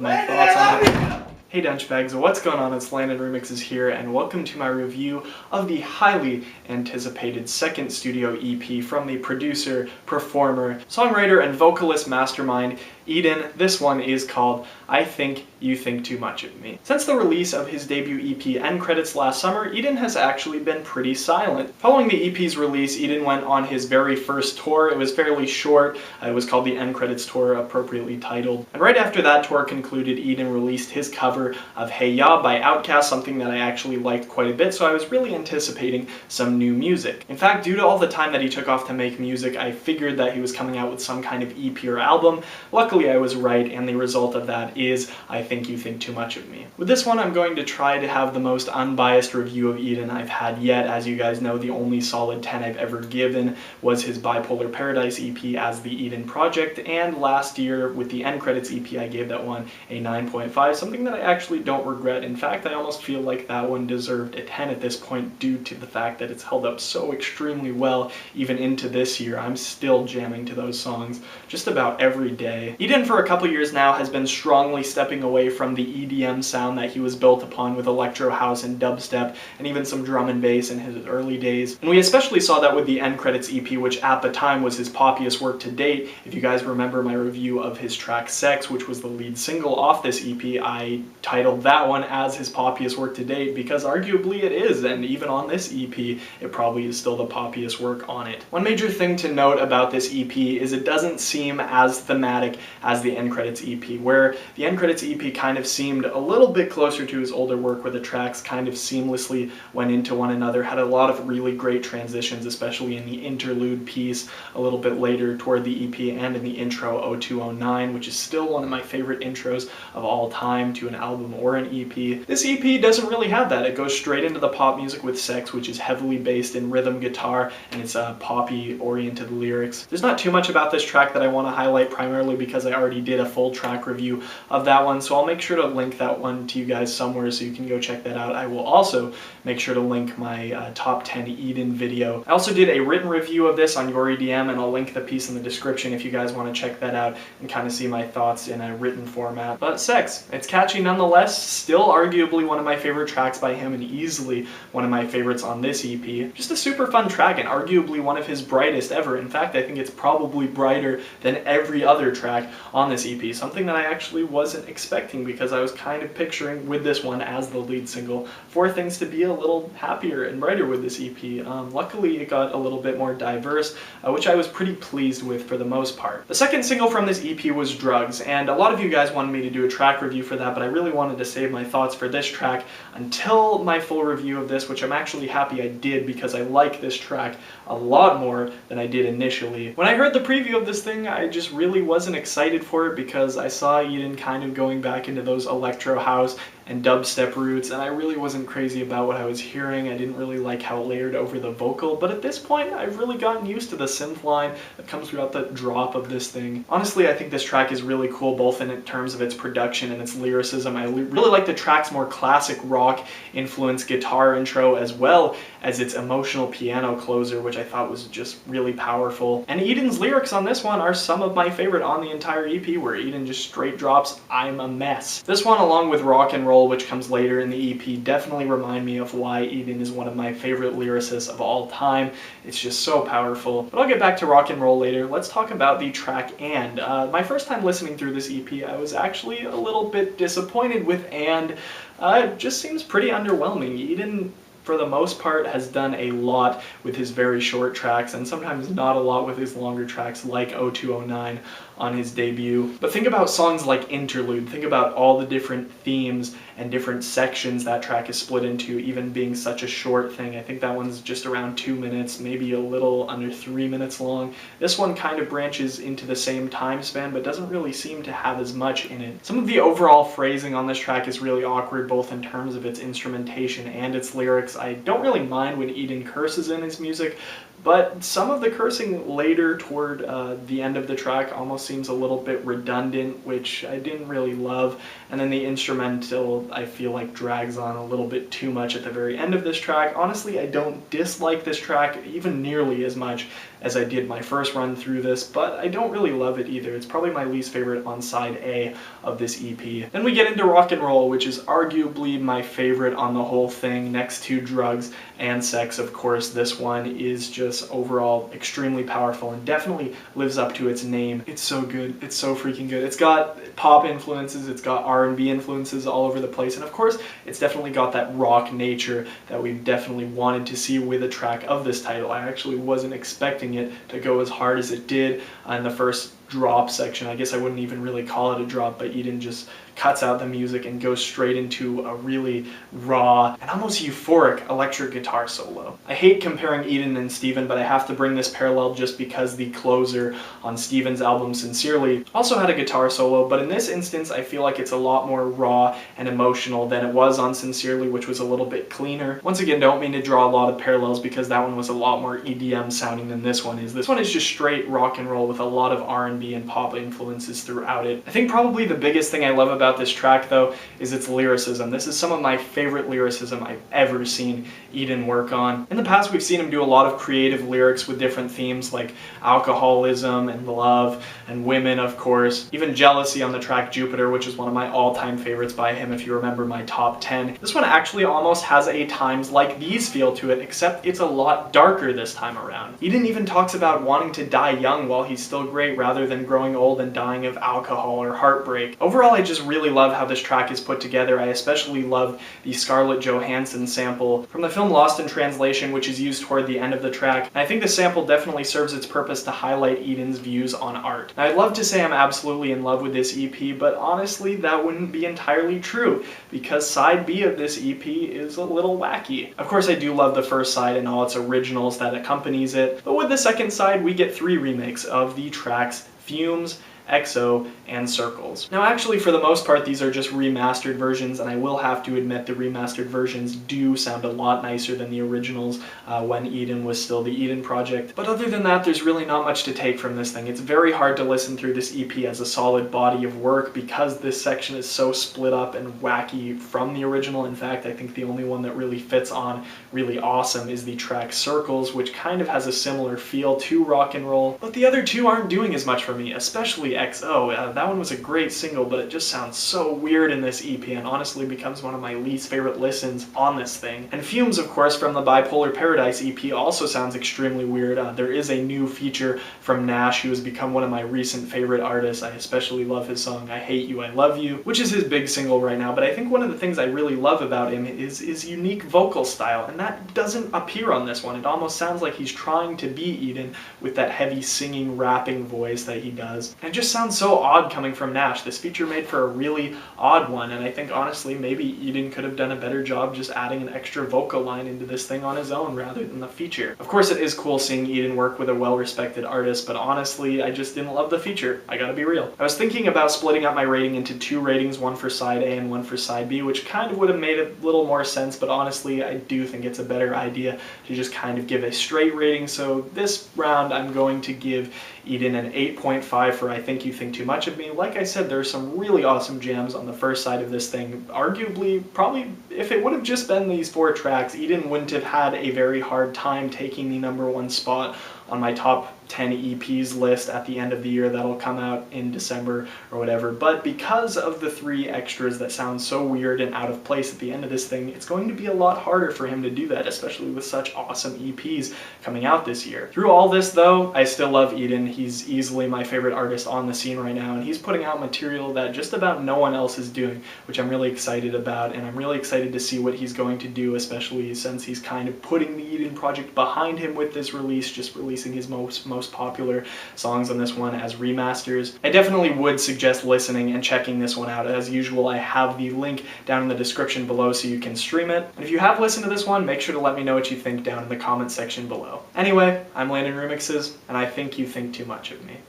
My thoughts on it. Hey Dunchbags, what's going on? It's Landon Remixes here, and welcome to my review of the highly anticipated second studio EP from the producer, performer, songwriter, and vocalist mastermind, Eden. This one is called I Think You Think Too Much of Me. Since the release of his debut EP, End Credits, last summer, Eden has actually been pretty silent. Following the EP's release, Eden went on his very first tour. It was fairly short. It was called the End Credits Tour, appropriately titled. And right after that tour concluded, Eden released his cover of Hey Ya by Outkast, something that I actually liked quite a bit, so I was really anticipating some new music. In fact, due to all the time that he took off to make music, I figured that he was coming out with some kind of EP or album. Luckily, I was right, and the result of that is I Think You Think Too Much of Me. With this one, I'm going to try to have the most unbiased review of Eden I've had yet. As you guys know, the only solid 10 I've ever given was his Bipolar Paradise EP as the Eden project, and last year with the End Credits EP, I gave that one a 9.5, something that I actually don't regret. In fact, I almost feel like that one deserved a 10 at this point due to the fact that it's held up so extremely well even into this year. I'm still jamming to those songs just about every day. Eden for a couple years now has been strongly stepping away from the EDM sound that he was built upon with electro house and dubstep and even some drum and bass in his early days. And we especially saw that with the End Credits EP, which at the time was his poppiest work to date. If you guys remember my review of his track Sex, which was the lead single off this EP, I titled that one as his poppiest work to date because arguably it is, and even on this EP, it probably is still the poppiest work on it. One major thing to note about this EP is it doesn't seem as thematic as the End Credits EP, where the End Credits EP kind of seemed a little bit closer to his older work, where the tracks kind of seamlessly went into one another, had a lot of really great transitions, especially in the interlude piece a little bit later toward the EP and in the intro 0209, which is still one of my favorite intros of all time to an album or an EP. This EP doesn't really have that. It goes straight into the pop music with Sex, which is heavily based in rhythm guitar, and it's poppy oriented lyrics. There's not too much about this track that I want to highlight, primarily because I already did a full track review of that one, so I'll make sure to link that one to you guys somewhere so you can go check that out. I will also make sure to link my top 10 Eden video. I also did a written review of this on Your EDM, and I'll link the piece in the description if you guys want to check that out and kind of see my thoughts in a written format. But Sex, it's catchy nonetheless, still arguably one of my favorite tracks by him and easily one of my favorites on this EP. Just a super fun track and arguably one of his brightest ever. In fact, I think it's probably brighter than every other track on this EP, something that I actually wasn't expecting because I was kind of picturing with this one as the lead single for things to be a little happier and brighter with this EP. Luckily, it got a little bit more diverse, which I was pretty pleased with for the most part. The second single from this EP was Drugs, and a lot of you guys wanted me to do a track review for that, but I really wanted to save my thoughts for this track until my full review of this, which I'm actually happy I did because I like this track a lot more than I did initially. When I heard the preview of this thing, I just really wasn't excited for it because I saw Eden kind of going back into those electro house and dubstep roots, and I really wasn't crazy about what I was hearing. I didn't really like how it layered over the vocal, but at this point I've really gotten used to the synth line that comes throughout the drop of this thing. Honestly, I think this track is really cool, both in terms of its production and its lyricism. I really like the track's more classic rock influenced guitar intro, as well as its emotional piano closer, which I thought was just really powerful. And Eden's lyrics on this one are some of my favorite on the entire EP, where Eden just straight drops, "I'm a mess." This one, along with Rock and Roll, which comes later in the EP, definitely remind me of why Eden is one of my favorite lyricists of all time. It's just so powerful. But I'll get back to Rock and Roll later. Let's talk about the track And. My first time listening through this EP, I was actually a little bit disappointed with And. It just seems pretty underwhelming. Eden, for the most part, has done a lot with his very short tracks and sometimes not a lot with his longer tracks like 0209 on his debut. But think about songs like Interlude, think about all the different themes and different sections that track is split into, even being such a short thing. I think that one's just around 2 minutes, maybe a little under 3 minutes long. This one kind of branches into the same time span, but doesn't really seem to have as much in it. Some of the overall phrasing on this track is really awkward, both in terms of its instrumentation and its lyrics. I don't really mind when Eden curses in his music, but some of the cursing later toward the end of the track almost seems a little bit redundant, which I didn't really love. And then the instrumental, I feel like, drags on a little bit too much at the very end of this track. Honestly, I don't dislike this track even nearly as much as I did my first run through this, but I don't really love it either. It's probably my least favorite on side A of this EP. Then we get into Rock and Roll, which is arguably my favorite on the whole thing, next to Drugs and Sex. Of course, this one is just overall extremely powerful and definitely lives up to its name. It's so good. It's so freaking good. It's got pop influences, it's got R&B influences all over the place, and of course, it's definitely got that rock nature that we definitely wanted to see with a track of this title. I actually wasn't expecting it to go as hard as it did in the first drop section. I guess I wouldn't even really call it a drop, but Eden just cuts out the music and goes straight into a really raw and almost euphoric electric guitar solo. I hate comparing Eden and Steven, but I have to bring this parallel just because the closer on Steven's album, Sincerely, also had a guitar solo, but in this instance I feel like it's a lot more raw and emotional than it was on Sincerely, which was a little bit cleaner. Once again, don't mean to draw a lot of parallels because that one was a lot more EDM sounding than this one is. This one is just straight rock and roll with a lot of R&B and pop influences throughout it. I think probably the biggest thing I love about this track though is its lyricism. This is some of my favorite lyricism I've ever seen Eden work on. In the past we've seen him do a lot of creative lyrics with different themes like alcoholism and love and women, of course. Even jealousy on the track Jupiter, which is one of my all-time favorites by him if you remember my top 10. This one actually almost has a Times Like These feel to it, except it's a lot darker this time around. Eden even talks about wanting to die young while he's still great rather than growing old and dying of alcohol or heartbreak. Overall, I just really love how this track is put together. I especially love the Scarlett Johansson sample from the film Lost in Translation, which is used toward the end of the track. And I think the sample definitely serves its purpose to highlight Eden's views on art. Now, I'd love to say I'm absolutely in love with this EP, but honestly that wouldn't be entirely true because side B of this EP is a little wacky. Of course, I do love the first side and all its originals that accompanies it, but with the second side we get 3 remakes of the tracks Fumes, XO, and Circles. Now actually for the most part these are just remastered versions, and I will have to admit the remastered versions do sound a lot nicer than the originals when Eden was still the Eden Project. But other than that, there's really not much to take from this thing. It's very hard to listen through this EP as a solid body of work because this section is so split up and wacky from the original. In fact, I think the only one that really fits on really awesome is the track Circles, which kind of has a similar feel to Rock and Roll, but the other two aren't doing as much for me, especially XO. That one was a great single, but it just sounds so weird in this EP and honestly becomes one of my least favorite listens on this thing. And Fumes, of course, from the Bipolar Paradise EP also sounds extremely weird. There is a new feature from Nash, who has become one of my recent favorite artists. I especially love his song I Hate You, I Love You, which is his big single right now, but I think one of the things I really love about him is his unique vocal style, and that doesn't appear on this one. It almost sounds like he's trying to be Eden with that heavy singing, rapping voice that he does. And it just sounds so odd coming from Nash. This feature made for a really odd one, and I think honestly maybe Eden could have done a better job just adding an extra vocal line into this thing on his own rather than the feature. Of course it is cool seeing Eden work with a well-respected artist, but honestly I just didn't love the feature. I gotta be real. I was thinking about splitting up my rating into 2 ratings, one for side A and one for side B, which kind of would have made a little more sense, but honestly I do think it's a better idea to just kind of give a straight rating. So this round I'm going to give Eden an 8.5 for I Think You Think Too Much of Me. Like I said, there's some really awesome jams on the first side of this thing. Arguably, probably, if it would have just been these 4 tracks, Eden wouldn't have had a very hard time taking the #1 spot on my top 10 EPs list at the end of the year that'll come out in December or whatever. But because of the 3 extras that sound so weird and out of place at the end of this thing, it's going to be a lot harder for him to do that, especially with such awesome EPs coming out this year. Through all this though, I still love Eden. He's easily my favorite artist on the scene right now, and he's putting out material that just about no one else is doing, which I'm really excited about, and I'm really excited to see what he's going to do, especially since he's kind of putting the Eden Project behind him with this release, just releasing his most popular songs on this one as remasters. I definitely would suggest listening and checking this one out. As usual, I have the link down in the description below so you can stream it. And if you have listened to this one, make sure to let me know what you think down in the comment section below. Anyway, I'm Landon Remixes, and I think you think too much of me.